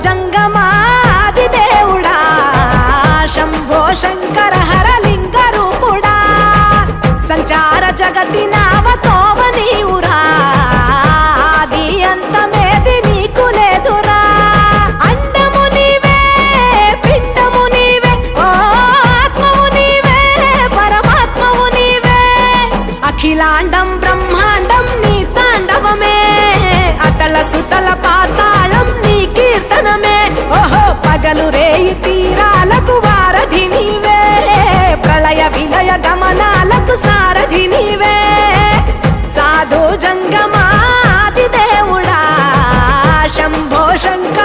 జంగమాది దేవుడా శంభో శంకర హరలింగ రూపుడా సంచార జగతి నావతోవ నీవురా ఆది అంతమేది నీకు లేదురా అండము నీవే పిండము నీవే ఓ ఆత్మవు నీవే పరమాత్మవు నీవే అఖిలాండం బ్రహ్మాండం నీ తాండవమే అతల సుతల పాతాళం నీ కీర్తనమే ఓహో పగలు రేయి తీరాలకు వారధి నీవే ప్రళయ విలయ గమనాలకు సారథి నీవే సాధు జంగమాది దేవుడా శంభో శంకర